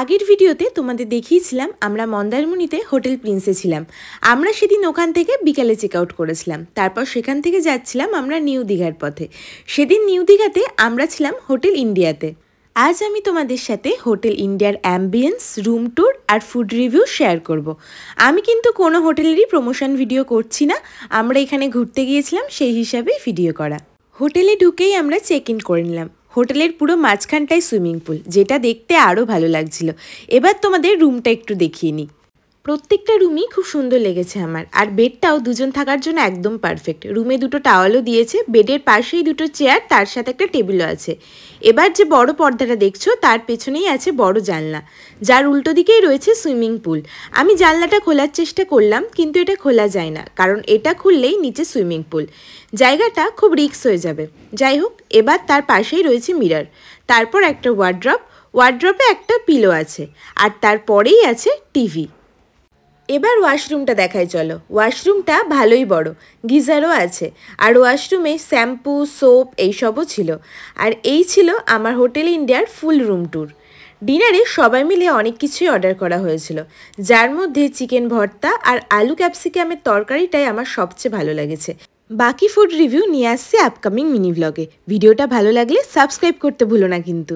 আগের ভিডিওতে তোমাদের দেখিয়েছিলাম আমরা মন্দারমণিতে হোটেল প্রিন্সে ছিলাম। আমরা সেদিন ওখান থেকে বিকালে চেক আউট করেছিলাম। তারপর সেখান থেকে যাচ্ছিলাম আমরা নিউ দীঘার পথে। সেদিন নিউ দীঘাতে আমরা ছিলাম হোটেল ইন্ডিয়াতে। আজ আমি তোমাদের সাথে হোটেল ইন্ডিয়ার অ্যাম্বিয়েন্স, রুম ট্যুর আর ফুড রিভিউ শেয়ার করব। আমি কিন্তু কোনো হোটেলেরই প্রমোশন ভিডিও করছি না, আমরা এখানে ঘুরতে গিয়েছিলাম সেই হিসাবেই ভিডিও করা। হোটেলে ঢুকেই আমরা চেক ইন করে নিলাম। হোটেলের পুরো মাঝখানটায় সুইমিং পুল, যেটা দেখতে আরও ভালো লাগছিল। এবার তোমাদের রুমটা একটু দেখিয়ে নিই। প্রত্যেকটা রুমই খুব সুন্দর লেগেছে আমার, আর বেডটাও দুজন থাকার জন্য একদম পারফেক্ট। রুমে দুটো টাওয়ালও দিয়েছে, বেডের পাশেই দুটো চেয়ার, তার সাথে একটা টেবিলও আছে। এবার যে বড় পর্দাটা দেখছো তার পেছনেই আছে বড় জানলা, যার উল্টো দিকেই রয়েছে সুইমিং পুল। আমি জানলাটা খোলার চেষ্টা করলাম, কিন্তু এটা খোলা যায় না, কারণ এটা খুললেই নিচে সুইমিং পুল। জায়গাটা খুব রিস্ক হয়ে যাবে। যাই হোক, এবার তার পাশেই রয়েছে মিরর, তারপর একটা ওয়ার্ড্রপে একটা পিলো আছে, আর তারপরেই আছে টিভি। এবার ওয়াশরুমটা দেখাই চলো। ওয়াশরুমটা ভালোই বড়, গিজারও আছে, আর ওয়াশরুমে শ্যাম্পু, সোপ এইসবও ছিল। আর এই ছিল আমার হোটেল ইন্ডিয়ার ফুল রুম ট্যুর। ডিনারে সবাই মিলে অনেক কিছুই অর্ডার করা হয়েছিল, যার মধ্যে চিকেন ভর্তা আর আলু ক্যাপসিকামের তরকারিটাই আমার সবচেয়ে ভালো লেগেছে। বাকি ফুড রিভিউ নিয়ে আসছি আপকামিং মিনি ব্লগে। ভিডিওটা ভালো লাগলে সাবস্ক্রাইব করতে ভুলো না কিন্তু।